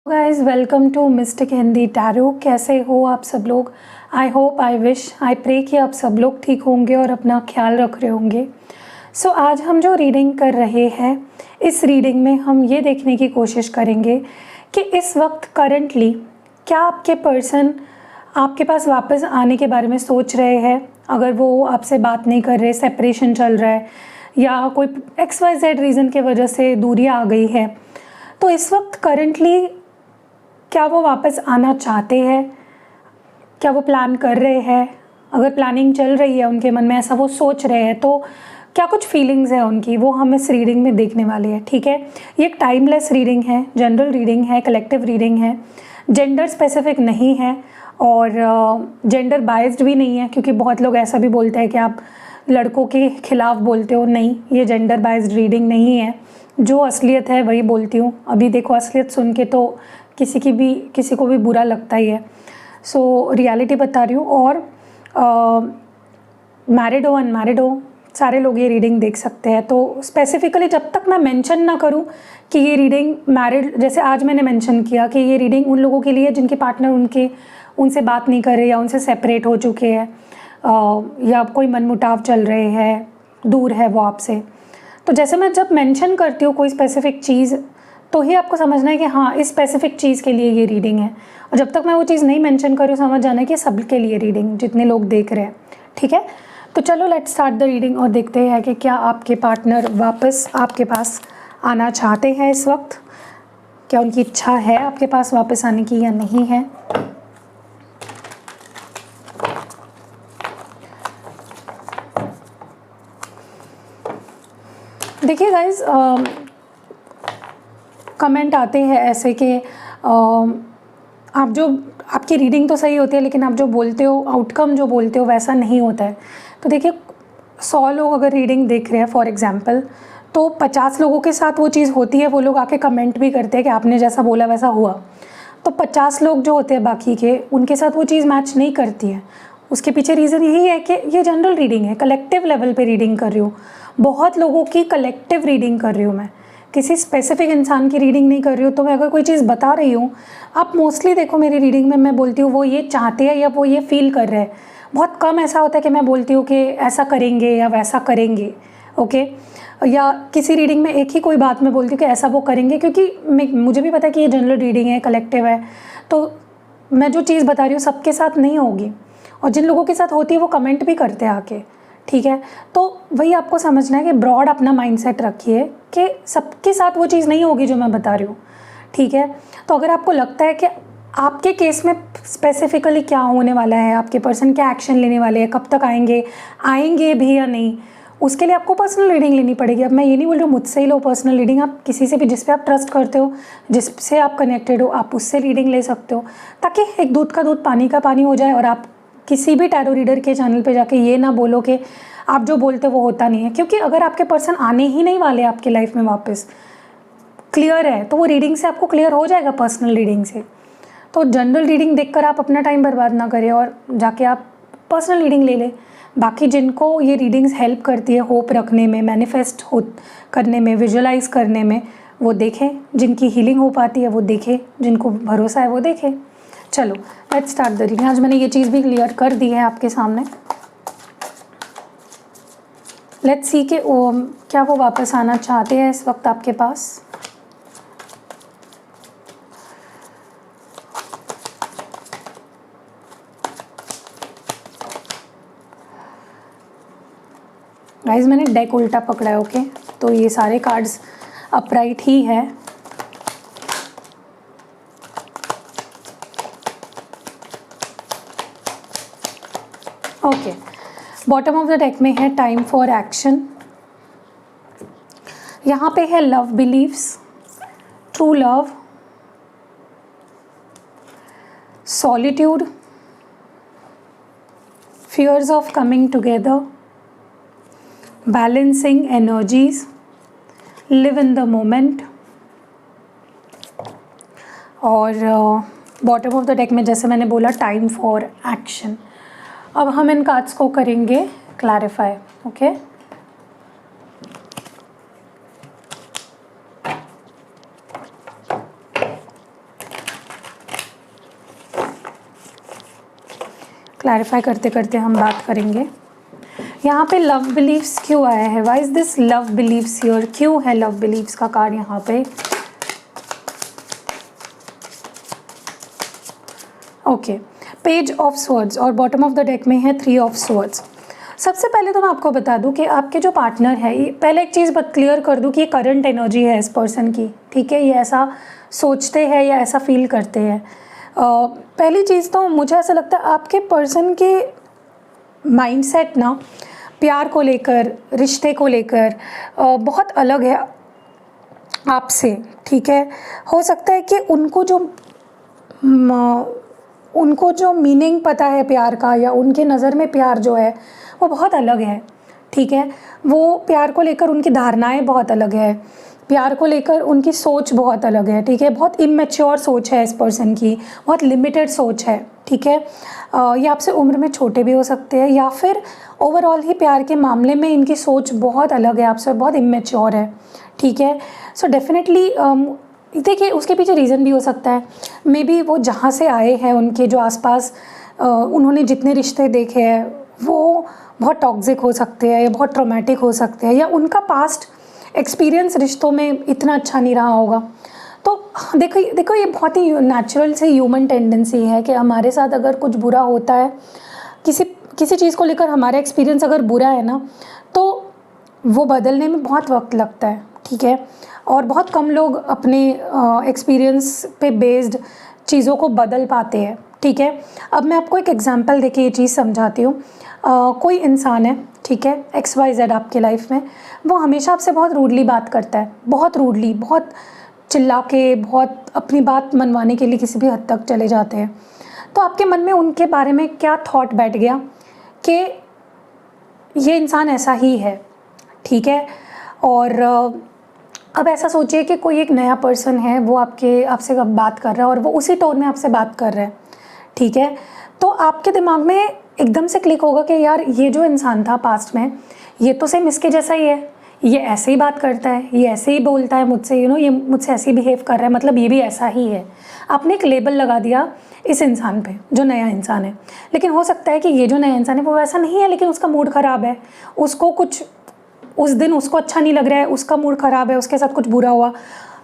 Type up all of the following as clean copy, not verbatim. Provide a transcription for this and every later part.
Guys welcome to Mystic Hindi Tarot. कैसे हो आप सब लोग? I hope, I wish, I pray कि आप सब लोग ठीक होंगे और अपना ख्याल रख रहे होंगे। सो आज हम जो रीडिंग कर रहे हैं, इस रीडिंग में हम ये देखने की कोशिश करेंगे कि इस वक्त करंटली क्या आपके पर्सन आपके पास वापस आने के बारे में सोच रहे हैं। अगर वो आपसे बात नहीं कर रहे, सेपरेशन चल रहा है या कोई XYZ रीज़न के वजह से दूरी आ गई है, तो इस वक्त करंटली क्या वो वापस आना चाहते हैं, क्या वो प्लान कर रहे हैं। अगर प्लानिंग चल रही है उनके मन में, ऐसा वो सोच रहे हैं, तो क्या कुछ फीलिंग्स है उनकी, वो हम इस रीडिंग में देखने वाले हैं। ठीक है, ये एक टाइमलेस रीडिंग है, जनरल रीडिंग है, कलेक्टिव रीडिंग है, जेंडर स्पेसिफिक नहीं है और जेंडर बायस्ड भी नहीं है, क्योंकि बहुत लोग ऐसा भी बोलते हैं कि आप लड़कों के खिलाफ बोलते हो। नहीं, ये जेंडर बायस्ड रीडिंग नहीं है। जो असलियत है वही बोलती हूँ। अभी देखो, असलियत सुन के तो किसी को भी बुरा लगता ही है। सो रियलिटी बता रही हूँ। और मैरिड हो, अनमैरिड हो, सारे लोग ये रीडिंग देख सकते हैं। तो स्पेसिफिकली जब तक मैं मेंशन ना करूँ कि ये रीडिंग मैरिड, जैसे आज मैंने मेंशन किया कि ये रीडिंग उन लोगों के लिए जिनके पार्टनर उनसे बात नहीं कर रहे या उनसे सेपरेट हो चुके हैं, या कोई मनमुटाव चल रहे हैं, दूर है वो आपसे। तो जैसे मैं जब मेंशन करती हूँ कोई स्पेसिफिक चीज़, तो ही आपको समझना है कि हाँ, इस स्पेसिफिक चीज़ के लिए ये रीडिंग है। और जब तक मैं वो चीज़ नहीं मेंशन कर रही हूँ, समझ जाना है कि सब के लिए रीडिंग, जितने लोग देख रहे हैं। ठीक है, तो चलो लेट्स स्टार्ट द रीडिंग और देखते हैं कि क्या आपके पार्टनर वापस आपके पास आना चाहते हैं इस वक्त। क्या उनकी इच्छा है आपके पास वापस आने की या नहीं है। देखिए गाइज, कमेंट आते हैं ऐसे कि आपकी रीडिंग तो सही होती है, लेकिन आप जो बोलते हो, आउटकम जो बोलते हो वैसा नहीं होता है। तो देखिए, 100 लोग अगर रीडिंग देख रहे हैं फॉर एग्जांपल, तो 50 लोगों के साथ वो चीज़ होती है। वो लोग आके कमेंट भी करते हैं कि आपने जैसा बोला वैसा हुआ। तो 50 लोग जो होते हैं बाकी के, उनके साथ वो चीज़ मैच नहीं करती है। उसके पीछे रीज़न यही है कि ये जनरल रीडिंग है, कलेक्टिव लेवल पे रीडिंग कर रही हूँ, बहुत लोगों की कलेक्टिव रीडिंग कर रही हूँ मैं, किसी स्पेसिफिक इंसान की रीडिंग नहीं कर रही हूँ। तो मैं अगर कोई चीज़ बता रही हूँ, आप मोस्टली देखो मेरी रीडिंग में मैं बोलती हूँ वो ये चाहते हैं या वो ये फील कर रहे हैं। बहुत कम ऐसा होता है कि मैं बोलती हूँ कि ऐसा करेंगे या वैसा करेंगे। ओके, या किसी रीडिंग में एक ही कोई बात मैं बोलती हूँ कि ऐसा वो करेंगे, क्योंकि मुझे भी पता है कि ये जनरल रीडिंग है, कलेक्टिव है। तो मैं जो चीज़ बता रही हूँ सबके साथ नहीं होगी, और जिन लोगों के साथ होती है वो कमेंट भी करते हैं आके। ठीक है, तो वही आपको समझना है कि ब्रॉड अपना माइंडसेट रखिए कि सबके साथ वो चीज़ नहीं होगी जो मैं बता रही हूँ। ठीक है, तो अगर आपको लगता है कि आपके केस में स्पेसिफिकली क्या होने वाला है, आपके पर्सन क्या एक्शन लेने वाले हैं, कब तक आएंगे भी या नहीं, उसके लिए आपको पर्सनल रीडिंग लेनी पड़ेगी। अब मैं ये नहीं बोल रही हूँ मुझसे ही लो पर्सनल रीडिंग, आप किसी से भी जिस पे आप ट्रस्ट करते हो, जिससे आप कनेक्टेड हो, आप उससे रीडिंग ले सकते हो, ताकि एक दूध का दूध पानी का पानी हो जाए। और आप किसी भी टैरो रीडर के चैनल पे जाके ये ना बोलो कि आप जो बोलते हो वो होता नहीं है, क्योंकि अगर आपके पर्सन आने ही नहीं वाले आपके लाइफ में वापस, क्लियर है, तो वो रीडिंग से आपको क्लियर हो जाएगा, पर्सनल रीडिंग से। तो जनरल रीडिंग देखकर आप अपना टाइम बर्बाद ना करें और जाके आप पर्सनल रीडिंग ले लें। बाकी जिनको ये रीडिंग्स हेल्प करती है होप रखने में, मैनिफेस्ट करने में, विजुअलाइज करने में, वो देखें। जिनकी हीलिंग हो पाती है वो देखें, जिनको भरोसा है वो देखें। चलो लेट्स स्टार्ट द रीडिंग। आज मैंने ये चीज़ भी क्लियर कर दी है आपके सामने। लेट्स सी कि क्या वो वापस आना चाहते हैं इस वक्त आपके पास। गाइस, मैंने डेक उल्टा पकड़ा है। ओके, तो ये सारे कार्ड्स अपराइट ही है। Okay, bottom of the deck में है टाइम फॉर एक्शन। यहाँ पे है love believes, true love, solitude, fears of coming together, balancing energies, live in the moment. और बॉटम ऑफ द डेक में जैसे मैंने बोला टाइम फॉर एक्शन। अब हम इन कार्ड्स को करेंगे क्लैरिफाई। ओके, क्लैरिफाई करते करते हम बात करेंगे। यहाँ पे लव बिलीव्स क्यों आया है, why is this love believes here, क्यों है लव बिलीव्स का कार्ड यहाँ पे। ओके, पेज ऑफ स्वर्ड्स और बॉटम ऑफ द डेक में है 3 ऑफ स्वर्ड्स। सबसे पहले तो मैं आपको बता दूं कि आपके जो पार्टनर है, ये पहले एक चीज़ क्लियर कर दूं कि ये करंट एनर्जी है इस पर्सन की, ठीक है, ये ऐसा सोचते हैं या ऐसा फील करते हैं। पहली चीज़ तो मुझे ऐसा लगता है आपके पर्सन के माइंडसेट ना प्यार को लेकर, रिश्ते को लेकर बहुत अलग है आपसे, ठीक है। हो सकता है कि उनको जो मीनिंग पता है प्यार का, या उनके नज़र में प्यार जो है वो बहुत अलग है, ठीक है। वो प्यार को लेकर उनकी धारणाएं बहुत अलग है, प्यार को लेकर उनकी सोच बहुत अलग है, ठीक है। बहुत इमेच्योर सोच है इस पर्सन की, बहुत लिमिटेड सोच है, ठीक है। ये आपसे उम्र में छोटे भी हो सकते हैं, या फिर ओवरऑल ही प्यार के मामले में इनकी सोच बहुत अलग है आपसे, बहुत इमेच्योर है, ठीक है। सो डेफिनेटली देखिए उसके पीछे रीज़न भी हो सकता है, मे बी वो जहाँ से आए हैं, उनके जो आसपास उन्होंने जितने रिश्ते देखे हैं वो बहुत टॉक्सिक हो सकते हैं या बहुत ट्रॉमेटिक हो सकते हैं, या उनका पास्ट एक्सपीरियंस रिश्तों में इतना अच्छा नहीं रहा होगा। तो देखो ये बहुत ही नेचुरल से ह्यूमन टेंडेंसी है कि हमारे साथ अगर कुछ बुरा होता है, किसी चीज़ को लेकर हमारा एक्सपीरियंस अगर बुरा है ना, तो वो बदलने में बहुत वक्त लगता है, ठीक है। और बहुत कम लोग अपने एक्सपीरियंस पे बेस्ड चीज़ों को बदल पाते हैं, ठीक है। अब मैं आपको एक एग्जांपल देके ये चीज़ समझाती हूँ। कोई इंसान है, ठीक है, XYZ आपके लाइफ में, वो हमेशा आपसे बहुत रूडली बात करता है, बहुत रूडली, बहुत चिल्ला के, बहुत अपनी बात मनवाने के लिए किसी भी हद तक चले जाते हैं। तो आपके मन में उनके बारे में क्या थॉट बैठ गया कि ये इंसान ऐसा ही है, ठीक है। और अब ऐसा सोचिए कि कोई एक नया पर्सन है, वो आपसे बात कर रहा है और वो उसी टोन में आपसे बात कर रहा है, ठीक है। तो आपके दिमाग में एकदम से क्लिक होगा कि यार ये जो इंसान था पास्ट में, ये तो सेम इसके जैसा ही है, ये ऐसे ही बात करता है, ये ऐसे ही बोलता है मुझसे, ये मुझसे ऐसे ही बिहेव कर रहा है, मतलब ये भी ऐसा ही है। आपने एक लेबल लगा दिया इस इंसान पे, जो नया इंसान है। लेकिन हो सकता है कि ये जो नया इंसान है वो वैसा नहीं है, लेकिन उसका मूड ख़राब है, उसको कुछ उस दिन उसको अच्छा नहीं लग रहा है, उसका मूड ख़राब है, उसके साथ कुछ बुरा हुआ,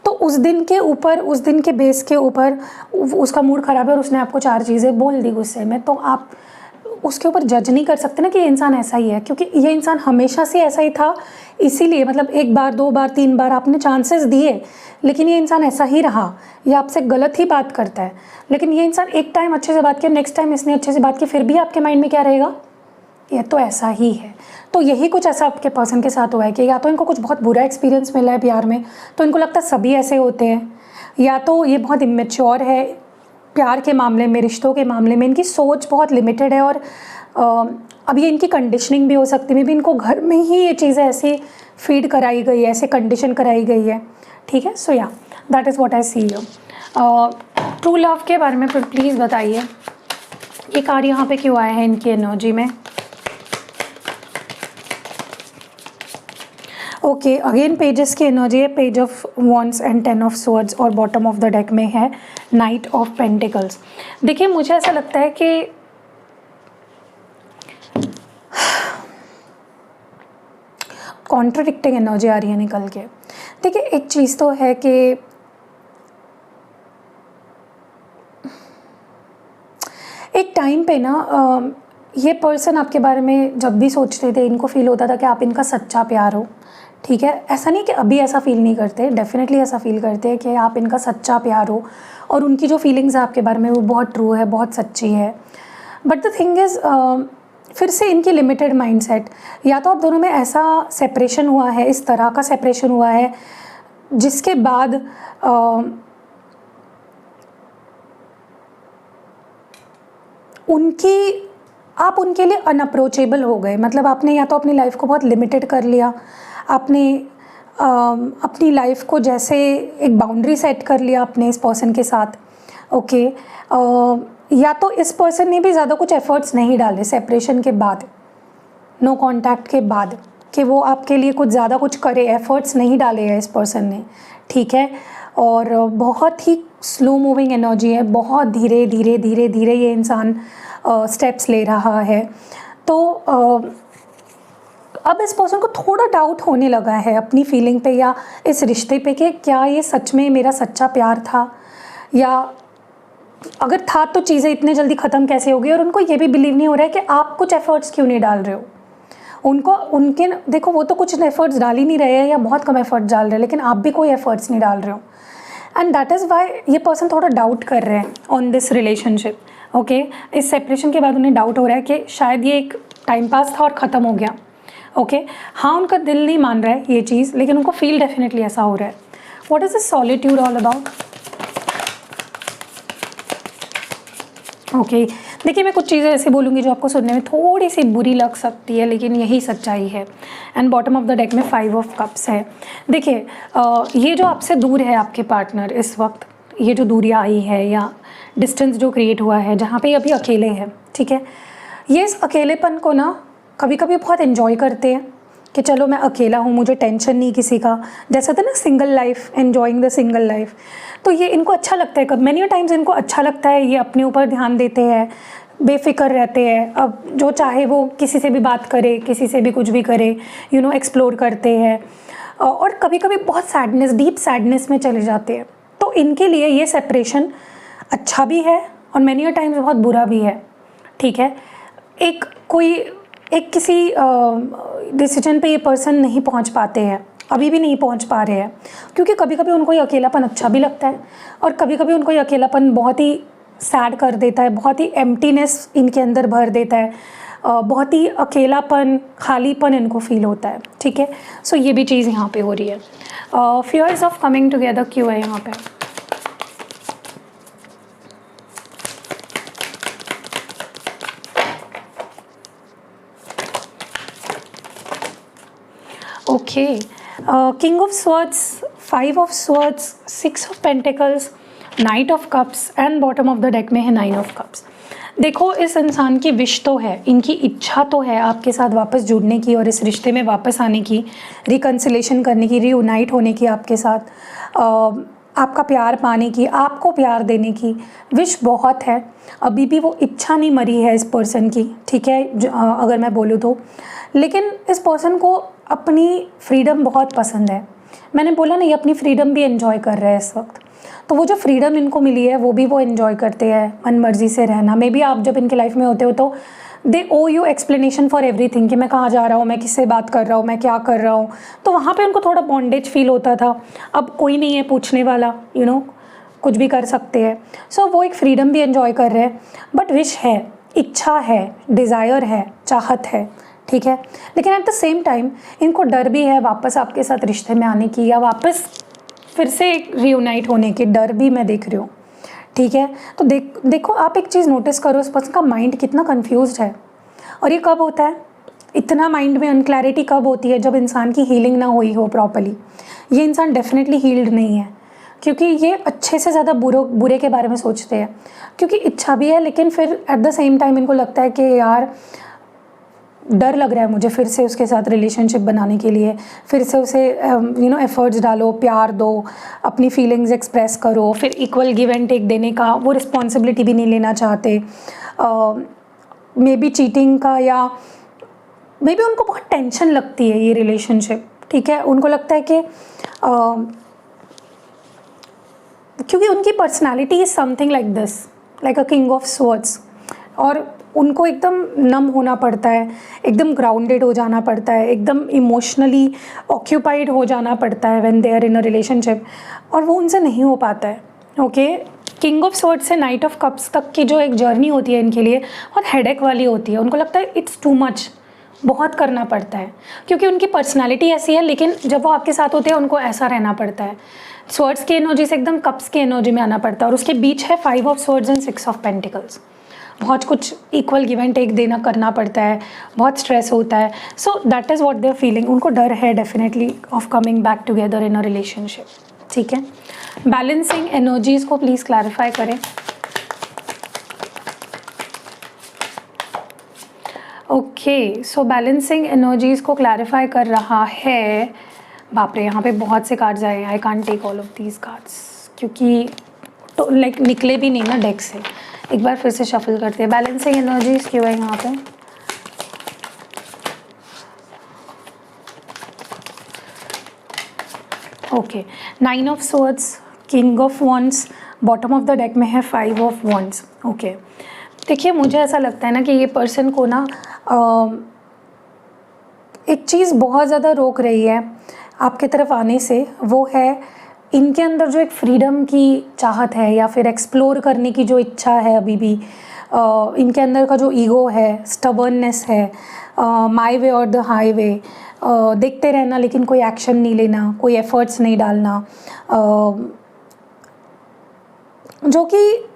तो उस दिन के बेस के ऊपर उसका मूड ख़राब है और उसने आपको 4 चीज़ें बोल दी गुस्से में, तो आप उसके ऊपर जज नहीं कर सकते ना कि ये इंसान ऐसा ही है, क्योंकि ये इंसान हमेशा से ऐसा ही था। इसीलिए मतलब 1 बार 2 बार 3 बार आपने चांसेस दिए, लेकिन ये इंसान ऐसा ही रहा, ये आपसे गलत ही बात करता है। लेकिन ये इंसान एक टाइम अच्छे से बात किया, नेक्स्ट टाइम इसने अच्छे से बात की, फिर भी आपके माइंड में क्या रहेगा, ये तो ऐसा ही है। तो यही कुछ ऐसा आपके पर्सन के साथ हुआ है कि या तो इनको कुछ बहुत बुरा एक्सपीरियंस मिला है प्यार में, तो इनको लगता है सभी ऐसे होते हैं, या तो ये बहुत इमेच्योर है प्यार के मामले में, रिश्तों के मामले में, इनकी सोच बहुत लिमिटेड है। और अब ये इनकी कंडीशनिंग भी हो सकती है, मे बी इनको घर में ही ये चीज़ें ऐसी फीड कराई गई है, ऐसे कंडीशन कराई गई है, ठीक है। So yeah that is what I see you. True love के बारे में प्लीज़ बताइए, ये कार्ड यहाँ पे क्यों आया है इनकी एनर्जी में। ओके, अगेन पेजेस की एनर्जी है, page of wands and 10 of swords, और बॉटम ऑफ द डेक में है नाइट ऑफ पेंटिकल्स। देखिए मुझे ऐसा लगता है कि कॉन्ट्रडिक्टिंग एनर्जी आ रही है निकल के। देखिए एक चीज़ तो है कि एक टाइम पे ना ये पर्सन आपके बारे में जब भी सोचते थे, इनको फील होता था कि आप इनका सच्चा प्यार हो, ठीक है। ऐसा नहीं कि अभी ऐसा फील नहीं करते, डेफिनेटली ऐसा फील करते हैं कि आप इनका सच्चा प्यार हो, और उनकी जो फीलिंग्स है आपके बारे में वो बहुत ट्रू है, बहुत सच्ची है। बट द थिंग इज़ फिर से इनकी लिमिटेड माइंडसेट, या तो आप दोनों में ऐसा सेपरेशन हुआ है, इस तरह का सेपरेशन हुआ है जिसके बाद आप उनके लिए अनअप्रोचेबल हो गए। मतलब आपने या तो अपनी लाइफ को बहुत लिमिटेड कर लिया, आपने अपनी लाइफ को जैसे एक बाउंड्री सेट कर लिया अपने इस पर्सन के साथ, ओके। या तो इस पर्सन ने भी ज़्यादा कुछ एफर्ट्स नहीं डाले सेपरेशन के बाद, नो कांटेक्ट के बाद, कि वो आपके लिए कुछ ज़्यादा कुछ करे, एफर्ट्स नहीं डाले हैं इस पर्सन ने, ठीक है। और बहुत ही स्लो मूविंग एनर्जी है, बहुत धीरे धीरे धीरे धीरे ये इंसान स्टेप्स ले रहा है। तो अब इस पर्सन को थोड़ा डाउट होने लगा है अपनी फीलिंग पे या इस रिश्ते पे कि क्या ये सच में मेरा सच्चा प्यार था, या अगर था तो चीज़ें इतने जल्दी ख़त्म कैसे हो गई। और उनको ये भी बिलीव नहीं हो रहा है कि आप कुछ एफ़र्ट्स क्यों नहीं डाल रहे हो। उनके देखो, वो तो कुछ एफ़र्ट्स डाल ही नहीं रहे हैं या बहुत कम एफ़र्ट्स डाल रहे हैं, लेकिन आप भी कोई एफ़र्ट्स नहीं डाल रहे हो। एंड दैट इज़ वाई ये पर्सन थोड़ा डाउट कर रहे हैं ऑन दिस रिलेशनशिप। ओके, इस सेपरेशन के बाद उन्हें डाउट हो रहा है कि शायद ये एक टाइम पास था और ख़त्म हो गया। ओके, हाँ, उनका दिल नहीं मान रहा है ये चीज़, लेकिन उनको फील डेफिनेटली ऐसा हो रहा है। What is this solitude all about? Okay, देखिए मैं कुछ चीज़ें ऐसे बोलूँगी जो आपको सुनने में थोड़ी सी बुरी लग सकती है, लेकिन यही सच्चाई है। And bottom of the deck में 5 ऑफ कप्स है। देखिए ये जो आपसे दूर है आपके पार्टनर इस वक्त, ये जो दूरियाँ आई है या डिस्टेंस जो क्रिएट हुआ है, जहाँ पे अभी अकेले हैं, ठीक है, ये इस अकेलेपन को ना कभी कभी बहुत एंजॉय करते हैं कि चलो मैं अकेला हूँ, मुझे टेंशन नहीं किसी का, जैसा था ना single life, enjoying the single life. तो ये इनको अच्छा लगता है, मैनी टाइम्स इनको अच्छा लगता है, ये अपने ऊपर ध्यान देते हैं, बेफिक्र रहते हैं। अब जो चाहे वो किसी से भी बात करे, किसी से भी कुछ भी करे, एक्सप्लोर करते हैं। और कभी कभी बहुत सैडनेस, डीप सैडनेस में चले जाते हैं। तो इनके लिए ये सेपरेशन अच्छा भी है और मैनी टाइम्स बहुत बुरा भी है, ठीक है। एक किसी डिसीजन पे ये पर्सन नहीं पहुंच पाते हैं, अभी भी नहीं पहुंच पा रहे हैं, क्योंकि कभी कभी उनको ये अकेलापन अच्छा भी लगता है और कभी कभी उनको ये अकेलापन बहुत ही सैड कर देता है, बहुत ही एम्प्टीनेस इनके अंदर भर देता है, बहुत ही अकेलापन, खालीपन इनको फील होता है, ठीक है। सो ये भी चीज़ यहाँ पे हो रही है। फियर्स ऑफ कमिंग टुगेदर क्यों है यहाँ पे? Okay, king of swords, 5 of swords, 6 of pentacles, night of cups and bottom of the deck में है 9 ऑफ कप्स। देखो, इस इंसान की विश तो है, इनकी इच्छा तो है आपके साथ वापस जुड़ने की और इस रिश्ते में वापस आने की, रिकन्सिलेशन करने की, रीयूनाइट होने की, आपके साथ आपका प्यार पाने की, आपको प्यार देने की विश बहुत है। अभी भी वो इच्छा नहीं मरी है इस पर्सन की, ठीक है, अगर मैं बोलूँ तो। लेकिन इस पर्सन को अपनी फ्रीडम बहुत पसंद है। मैंने बोला ना, ये अपनी फ्रीडम भी एंजॉय कर रहे हैं इस वक्त। तो वो जो फ्रीडम इनको मिली है वो भी वो एंजॉय करते हैं, मन मर्जी से रहना। मे बी आप जब इनके लाइफ में होते हो तो दे ओ यू एक्सप्लेनेशन फॉर एवरीथिंग कि मैं कहाँ जा रहा हूँ, मैं किससे बात कर रहा हूँ, मैं क्या कर रहा हूँ। तो वहाँ पे उनको थोड़ा बॉन्डेज फील होता था। अब कोई नहीं है पूछने वाला, कुछ भी कर सकते हैं। सो वो एक फ्रीडम भी एंजॉय कर रहे हैं। बट विश है, इच्छा है, डिज़ायर है, चाहत है, ठीक है। लेकिन एट द सेम टाइम इनको डर भी है वापस आपके साथ रिश्ते में आने की, या वापस फिर से रीयूनाइट होने की डर भी मैं देख रही हूँ, ठीक है। तो देखो आप एक चीज़ नोटिस करो, उस पर्सन का माइंड कितना कंफ्यूज्ड है। और ये कब होता है, इतना माइंड में अनक्लैरिटी कब होती है? जब इंसान की हीलिंग ना हुई हो प्रॉपर्ली। ये इंसान डेफिनेटली हील्ड नहीं है, क्योंकि ये अच्छे से ज़्यादा बुरे के बारे में सोचते हैं, क्योंकि इच्छा भी है, लेकिन फिर एट द सेम टाइम इनको लगता है कि यार डर लग रहा है मुझे फिर से उसके साथ रिलेशनशिप बनाने के लिए, फिर से उसे एफर्ट्स डालो, प्यार दो, अपनी फीलिंग्स एक्सप्रेस करो, फिर इक्वल गिव एंड टेक देने का वो रिस्पॉन्सिबिलिटी भी नहीं लेना चाहते। मे बी चीटिंग का, या मे बी उनको बहुत टेंशन लगती है ये रिलेशनशिप, ठीक है। उनको लगता है कि क्योंकि उनकी personality is something like this, like a king of swords, और उनको एकदम नम होना पड़ता है, एकदम ग्राउंडेड हो जाना पड़ता है, एकदम इमोशनली ऑक्यूपाइड हो जाना पड़ता है when they are in a relationship, और वो उनसे नहीं हो पाता है। ओके, किंग ऑफ स्वॉर्ड्स से नाइट ऑफ कप्स तक की जो एक जर्नी होती है इनके लिए बहुत हेडेक वाली होती है। उनको लगता है इट्स टू मच, बहुत करना पड़ता है, क्योंकि उनकी पर्सनैलिटी ऐसी है। लेकिन जब वो आपके साथ होते हैं उनको ऐसा रहना पड़ता है। स्वॉर्ड्स की एनर्जी से एकदम कप्स की एनर्जी में आना पड़ता है, और उसके बीच है 5 of swords and 6 of pentacles. बहुत कुछ इक्वल गिव एंड टेक देना करना पड़ता है, बहुत स्ट्रेस होता है। So that is what they are feeling. उनको डर है definitely of coming back together in a relationship, ठीक है। बैलेंसिंग एनर्जीज़ को प्लीज़ क्लैरिफाई करें। ओके, सो बैलेंसिंग एनर्जीज़ को क्लैरिफाई कर रहा है, बाप रे यहाँ पे बहुत से कार्ड्स आए हैं। I can't take all of these cards, क्योंकि तो लाइक निकले भी नहीं ना डेक से। एक बार फिर से शफल करते हैं। बैलेंसिंग एनर्जीज क्यों है यहाँ पे? Okay, 9 of swords, king of wands, bottom of the deck में है 5 ऑफ वॉन्ड्स। ओके, देखिए मुझे ऐसा लगता है ना कि ये पर्सन को ना एक चीज़ बहुत ज़्यादा रोक रही है आपके तरफ आने से, वो है इनके अंदर जो एक फ्रीडम की चाहत है या फिर एक्सप्लोर करने की जो इच्छा है अभी भी, इनके अंदर का जो ईगो है, स्टबर्ननेस है, माय वे और द हाईवे, देखते रहना लेकिन कोई एक्शन नहीं लेना, कोई एफर्ट्स नहीं डालना, जो कि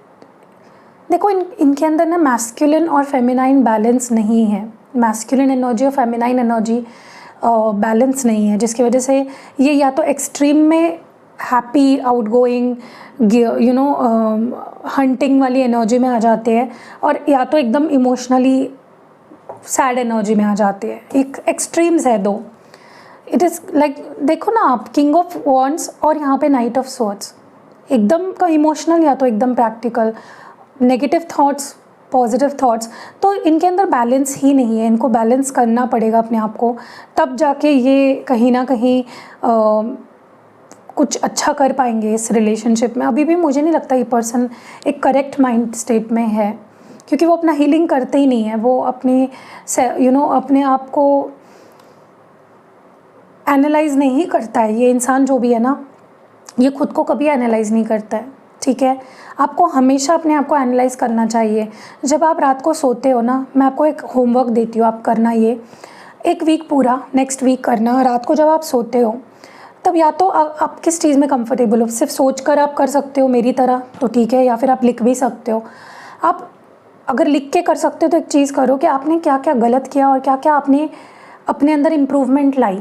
देखो इनके अंदर ना मैस्कुलिन और फेमिनाइन बैलेंस नहीं है। मैस्कुलिन एनर्जी और फेमिनाइन एनर्जी बैलेंस नहीं है, जिसकी वजह से ये या तो एक्सट्रीम में happy outgoing you know hunting वाली एनर्जी में आ जाते हैं, और या तो एकदम इमोशनली सैड एनर्जी में आ जाते हैं। एक एक्सट्रीम्स है दो। इट इज़ लाइक देखो ना आप, किंग ऑफ वॉन्ड्स और यहाँ पे नाइट ऑफ स्वॉर्ड्स, एकदम का इमोशनल या तो एकदम practical, negative thoughts, positive thoughts, तो इनके अंदर बैलेंस ही नहीं है। इनको बैलेंस करना पड़ेगा अपने आप को, तब जाके ये कहीं ना कहीं कुछ अच्छा कर पाएंगे इस रिलेशनशिप में। अभी भी मुझे नहीं लगता ये पर्सन एक करेक्ट माइंड स्टेट में है, क्योंकि वो अपना हीलिंग करते ही नहीं है। वो अपने अपने आप को एनालाइज नहीं करता है। ये इंसान जो भी है ना, ये खुद को कभी एनालाइज नहीं करता है, ठीक है। आपको हमेशा अपने आप को एनालाइज करना चाहिए। जब आप रात को सोते हो ना, मैं आपको एक होमवर्क देती हूँ, आप करना ये एक वीक पूरा, नेक्स्ट वीक करना। रात को जब आप सोते हो तब या तो आप किस चीज़ में कंफर्टेबल हो, सिर्फ सोच कर आप कर सकते हो मेरी तरह तो ठीक है, या फिर आप लिख भी सकते हो। आप अगर लिख के कर सकते हो तो एक चीज़ करो कि आपने क्या क्या गलत किया और क्या क्या आपने अपने अंदर इम्प्रूवमेंट लाई,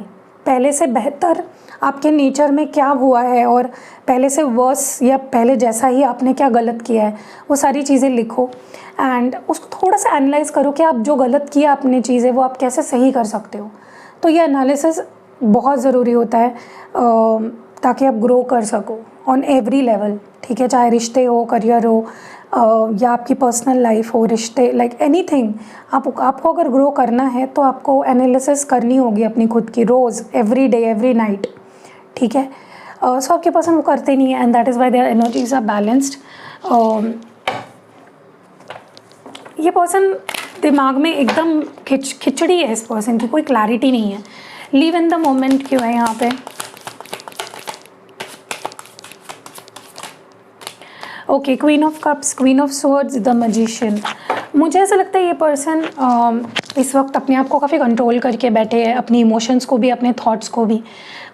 पहले से बेहतर आपके नेचर में क्या हुआ है और पहले से वर्स या पहले जैसा ही आपने क्या गलत किया है, वो सारी चीज़ें लिखो एंड उसको थोड़ा सा एनालाइज करो कि आप जो गलत किया आपने चीज़ें वो आप कैसे सही कर सकते हो। तो ये एनालिसिस बहुत ज़रूरी होता है ताकि आप ग्रो कर सको ऑन एवरी लेवल, ठीक है। चाहे रिश्ते हो, करियर हो, या आपकी पर्सनल लाइफ हो, रिश्ते, लाइक एनीथिंग। आपको अगर ग्रो करना है तो आपको एनालिसिस करनी होगी अपनी खुद की, रोज़, एवरी डे, एवरी नाइट, ठीक है। सो आपके पर्सन वो करते नहीं है and that is why their energies are balanced. ये पर्सन दिमाग में एकदम खिचड़ी है, इस पर्सन की कोई क्लैरिटी नहीं है। लिव इन द मोमेंट क्यों है यहाँ पे? Okay, queen of cups, queen of swords, the magician. मुझे ऐसा लगता है ये पर्सन इस वक्त अपने आप को काफ़ी कंट्रोल करके बैठे हैं, अपनी इमोशंस को भी, अपने थॉट्स को भी,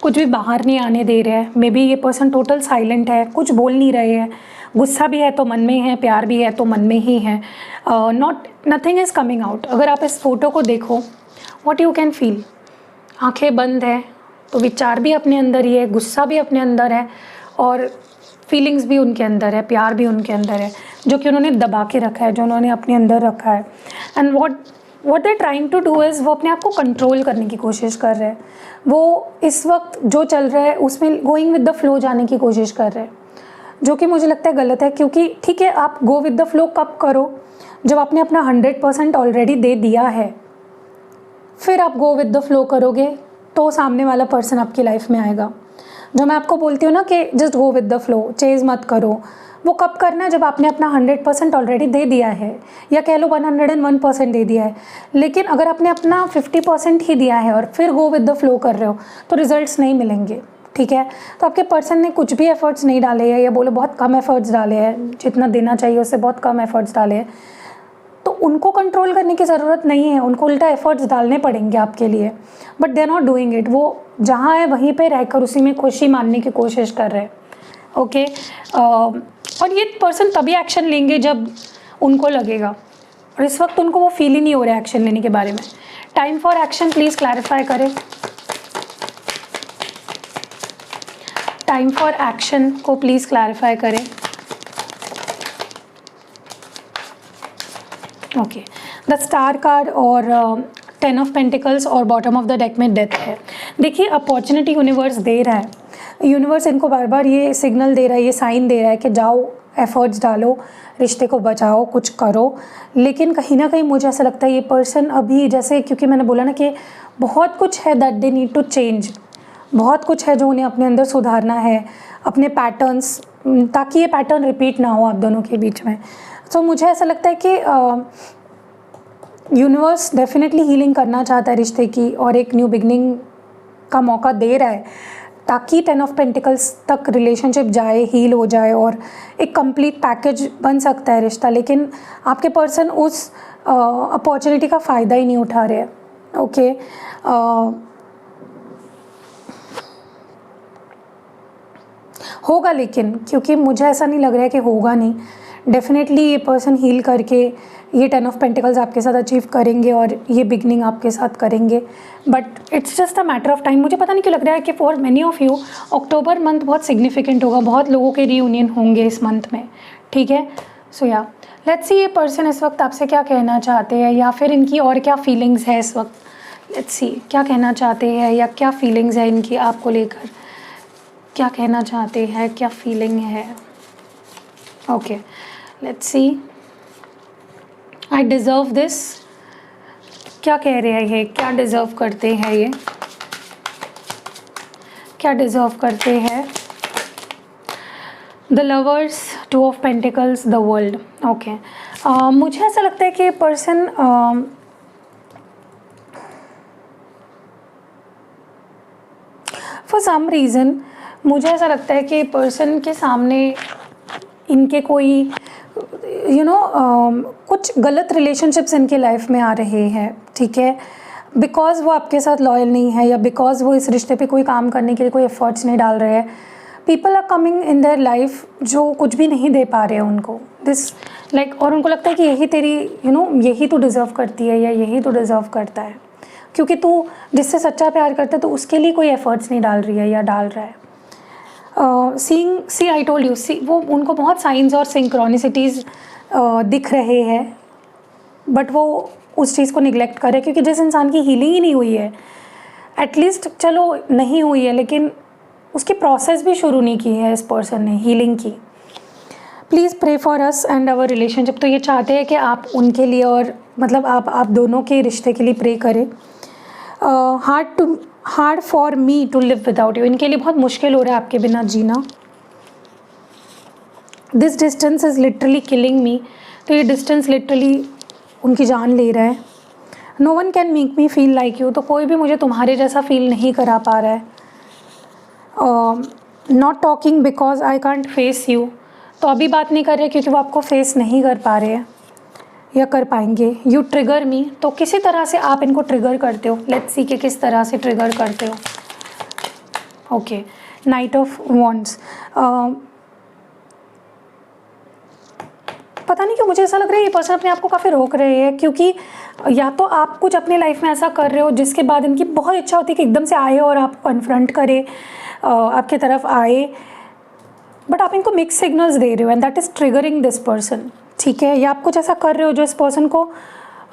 कुछ भी बाहर नहीं आने दे रहे हैं। मे बी ये पर्सन टोटल साइलेंट है, कुछ बोल नहीं रहे हैं। गुस्सा भी है तो मन में है, प्यार भी है तो मन में ही है। Nothing is coming out. अगर आप इस फोटो को देखो, व्हाट यू कैन फील, आंखें बंद है तो विचार भी अपने अंदर ही है, गुस्सा भी अपने अंदर है और फीलिंग्स भी उनके अंदर है, प्यार भी उनके अंदर है, जो कि उन्होंने दबा के रखा है, जो उन्होंने अपने अंदर रखा है। And what they trying to do is, वो अपने आप को कंट्रोल करने की कोशिश कर रहे हैं। वो इस वक्त जो चल रहा है उसमें गोइंग विद द फ्लो जाने की कोशिश कर रहे हैं, जो कि मुझे लगता है गलत है। क्योंकि ठीक है, आप गो विद द फ्लो कब करो, जब आपने अपना 100% ऑलरेडी दे दिया है, फिर आप गो विद द फ्लो करोगे तो सामने वाला पर्सन आपकी लाइफ में आएगा। जो मैं आपको बोलती हूँ ना कि just go with the flow, chase मत करो, वो कब करना है जब आपने अपना 100% ऑलरेडी दे दिया है, या कह लो 101% दे दिया है। लेकिन अगर आपने अपना 50% ही दिया है और फिर गो विद द फ्लो कर रहे हो तो रिजल्ट्स नहीं मिलेंगे, ठीक है। तो आपके पर्सन ने कुछ भी एफर्ट्स नहीं डाले हैं, या बोलो बहुत कम एफर्ट्स डाले हैं, जितना देना चाहिए उससे बहुत कम एफर्ट्स डाले हैं, तो उनको कंट्रोल करने की ज़रूरत नहीं है, उनको उल्टा एफर्ट्स डालने पड़ेंगे आपके लिए। But they are not doing it. वो जहाँ है वहीं पे रहकर उसी में खुशी मानने की कोशिश कर रहे हैं, ओके। और ये पर्सन तभी एक्शन लेंगे जब उनको लगेगा, और इस वक्त उनको वो फील ही नहीं हो रहा है एक्शन लेने के बारे में। Time for action please clarify करें। टाइम फॉर एक्शन को प्लीज़ क्लैरिफाई करें। ओके, द स्टार कार्ड और 10 ऑफ पेंटिकल्स और बॉटम ऑफ द डेक में डेथ है। देखिए, अपॉर्चुनिटी यूनिवर्स दे रहा है। यूनिवर्स इनको बार बार ये सिग्नल दे रहा है, ये साइन दे रहा है कि जाओ एफर्ट्स डालो, रिश्ते को बचाओ, कुछ करो। लेकिन कहीं ना कहीं मुझे ऐसा लगता है ये पर्सन अभी, जैसे क्योंकि मैंने बोला ना कि बहुत कुछ है that they need to change, बहुत कुछ है जो उन्हें अपने अंदर सुधारना है, अपने पैटर्न्स, ताकि ये पैटर्न रिपीट ना हो आप दोनों के बीच में। तो मुझे ऐसा लगता है कि यूनिवर्स डेफिनेटली हीलिंग करना चाहता है रिश्ते की, और एक न्यू बिगनिंग का मौका दे रहा है, ताकि 10 ऑफ पेंटिकल्स तक रिलेशनशिप जाए, हील हो जाए और एक कंप्लीट पैकेज बन सकता है रिश्ता। लेकिन आपके पर्सन उस अपॉर्चुनिटी का फ़ायदा ही नहीं उठा रहे हैं। ओके, होगा, लेकिन क्योंकि मुझे ऐसा नहीं लग रहा है कि होगा नहीं, डेफिनेटली ये पर्सन हील करके ये 10 ऑफ पेंटिकल्स आपके साथ अचीव करेंगे और ये बिगनिंग आपके साथ करेंगे। But it's just a matter of time. मुझे पता नहीं क्यों लग रहा है कि for many of you October month बहुत सिग्निफिकेंट होगा, बहुत लोगों के रीयूनियन होंगे इस मंथ में, ठीक है। सो या लेट्स सी ये पर्सन इस वक्त आपसे क्या कहना चाहते हैं, या फिर इनकी और क्या फीलिंग्स है इस वक्त। लेट्स सी क्या कहना चाहते हैं, या क्या फीलिंग्स है इनकी आपको लेकर, क्या कहना चाहते हैं, क्या फीलिंग है। Okay, let's see. I deserve this, क्या कह रहे हैं ये, क्या डिज़र्व करते हैं ये, क्या डिज़र्व करते हैं। The lovers, 2 of pentacles, the world. Okay, मुझे ऐसा लगता है कि पर्सन फॉर सम रीज़न मुझे ऐसा लगता है कि पर्सन के सामने इनके कोई कुछ गलत रिलेशनशिप्स इनके लाइफ में आ रहे हैं, ठीक है, बिकॉज़ वो आपके साथ लॉयल नहीं है, या बिकॉज़ वो इस रिश्ते पे कोई काम करने के लिए कोई एफर्ट्स नहीं डाल रहे हैं। People are coming in their life जो कुछ भी नहीं दे पा रहे हैं उनको, दिस लाइक, और उनको लगता है कि यही तेरी यही तो डिज़र्व करती है, या यही तो डिज़र्व करता है, क्योंकि तू जिससे सच्चा प्यार करता है तो उसके लिए कोई एफर्ट्स नहीं डाल रही है या डाल रहा है। सी आई टोल्ड यू, सी वो उनको बहुत साइंस और सिंक्रोनिसिटीज़ दिख रहे हैं, बट वो उस चीज़ को निगलेक्ट कर रहे हैं, क्योंकि जिस इंसान की हीलिंग ही नहीं हुई है, एटलीस्ट चलो नहीं हुई है, लेकिन उसकी प्रोसेस भी शुरू नहीं की है इस पर्सन ने हीलिंग की। Please pray for us and our relationship. तो ये चाहते हैं कि आप उनके लिए, और मतलब आप दोनों के रिश्ते के लिए प्रे करें। Hard for me to live without you, इनके लिए बहुत मुश्किल हो रहा है आपके बिना जीना। This distance is literally killing me, तो ये डिस्टेंस लिटरली उनकी जान ले रहा है। No one can make me feel like you, तो कोई भी मुझे तुम्हारे जैसा फील नहीं करा पा रहा है। Not talking because I can't face you, तो अभी बात नहीं कर रहे क्योंकि वो आपको फेस नहीं कर पा रहे हैं या कर पाएंगे। यू ट्रिगर मी, तो किसी तरह से आप इनको ट्रिगर करते हो। लेट्स सी कि किस तरह से ट्रिगर करते हो। Okay, night of wands. पता नहीं क्यों मुझे ऐसा लग रहा है ये पर्सन अपने आप को काफ़ी रोक रहे हैं, क्योंकि या तो आप कुछ अपने लाइफ में ऐसा कर रहे हो जिसके बाद इनकी बहुत इच्छा होती है कि एकदम से आए और आपको कन्फ्रंट करे, आपकी तरफ आए, बट आप इनको मिक्स सिग्नल्स दे रहे हो and that is triggering this person, ठीक है। या आप कुछ ऐसा कर रहे हो जो इस पर्सन को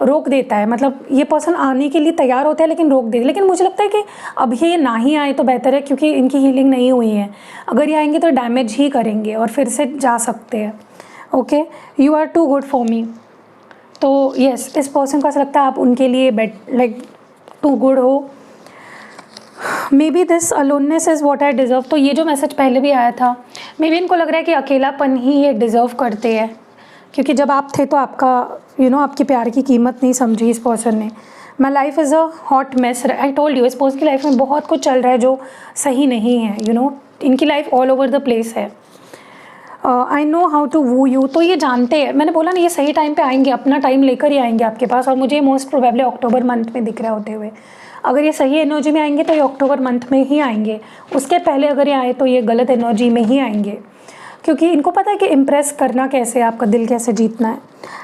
रोक देता है, मतलब ये पर्सन आने के लिए तैयार होता है लेकिन रोक दे। लेकिन मुझे लगता है कि अब ये ना ही आए तो बेहतर है, क्योंकि इनकी हीलिंग नहीं हुई है। अगर ये आएंगे तो डैमेज ही करेंगे और फिर से जा सकते हैं। Okay, you are too good for me, तो यस, इस पर्सन को ऐसा लगता है आप उनके लिए लाइक टू गुड हो। May be this aloneness is what I deserve, तो ये जो मैसेज पहले भी आया था, मे बी इनको लग रहा है कि अकेलापन ही ये डिज़र्व करते हैं, क्योंकि जब आप थे तो आपका आपके प्यार की कीमत नहीं समझी इस पर्सन ने। My life is a hot mess, I told you, इस पर्सन की लाइफ में बहुत कुछ चल रहा है जो सही नहीं है। इनकी life all over the place है। I know how to woo you, तो ये जानते हैं, मैंने बोला ना ये सही टाइम पे आएंगे, अपना टाइम लेकर ही आएंगे आपके पास, और मुझे मोस्ट प्रोबेबली अक्टूबर मंथ में दिख रहे होते हुए। अगर ये सही एनर्जी में आएंगे तो ये अक्टूबर मंथ में ही आएंगे, उसके पहले अगर ये आए तो ये गलत एनर्जी में ही आएंगे, क्योंकि इनको पता है कि इम्प्रेस करना कैसे है, आपका दिल कैसे जीतना है।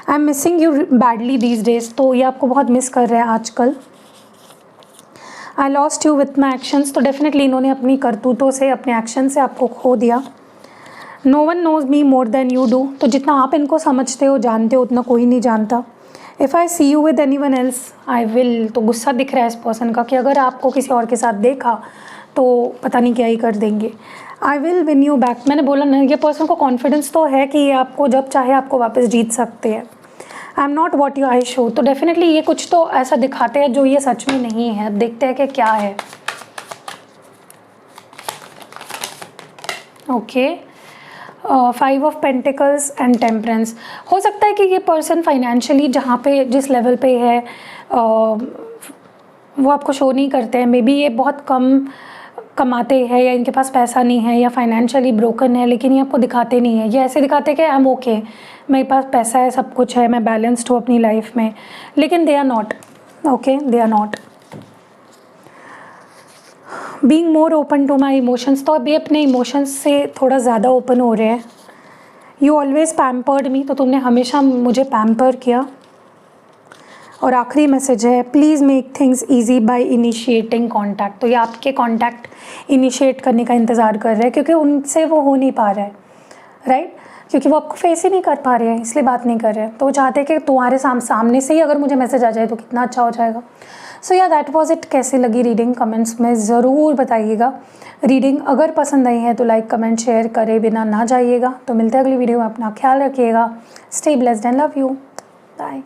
I am missing you badly these days, तो ये आपको बहुत मिस कर रहे हैं आजकल। I lost you with my actions, तो डेफिनेटली इन्होंने अपनी करतूतों से, अपने एक्शन से आपको खो दिया। No one knows me more than you do, तो जितना आप इनको समझते हो, जानते हो, उतना कोई नहीं जानता। If I see you with anyone else I will, तो गुस्सा दिख रहा है इस पर्सन का कि अगर आपको किसी और के साथ देखा तो पता नहीं क्या ही कर देंगे। I will win you back. मैंने बोला ना, ये पर्सन को कॉन्फिडेंस तो है कि ये आपको जब चाहे आपको वापस जीत सकते हैं। I am not what you I show. तो डेफिनेटली ये कुछ तो ऐसा दिखाते हैं जो ये सच में नहीं है। देखते हैं कि क्या है। Okay, 5 of pentacles and temperance. हो सकता है कि ये पर्सन फाइनेंशियली जहाँ पे जिस लेवल पे है वो आपको शो नहीं करते हैं। मे बी ये बहुत कम कमाते हैं या इनके पास पैसा नहीं है या फाइनेंशियली ब्रोकन है, लेकिन ये आपको दिखाते नहीं है। ये ऐसे दिखाते हैं कि आई एम ओके, मेरे पास पैसा है, सब कुछ है, मैं बैलेंस्ड हूँ अपनी लाइफ में, लेकिन they are not. Okay, they are not being more open to my emotions. तो अभी अपने इमोशंस से थोड़ा ज़्यादा ओपन हो रहे हैं। यू ऑलवेज पैम्पर्ड मी। तो तुमने हमेशा मुझे पैम्पर किया। और आखिरी मैसेज है, please make things easy by initiating contact. तो ये आपके कॉन्टैक्ट इनिशिएट करने का इंतज़ार कर रहे हैं, क्योंकि उनसे वो हो नहीं पा रहा है, राइट? क्योंकि वो आपको फेस ही नहीं कर पा रहे हैं, इसलिए बात नहीं कर रहे हैं। तो वो चाहते हैं कि तुम्हारे सामने से ही अगर मुझे मैसेज आ जाए तो कितना अच्छा हो जाएगा। सो या दैट वाज इट। कैसे लगी रीडिंग कमेंट्स में ज़रूर बताइएगा। रीडिंग अगर पसंद आई है तो लाइक कमेंट शेयर करे बिना ना जाइएगा। तो मिलते हैं अगली वीडियो में। अपना ख्याल रखिएगा। Stay blessed and love you. Bye.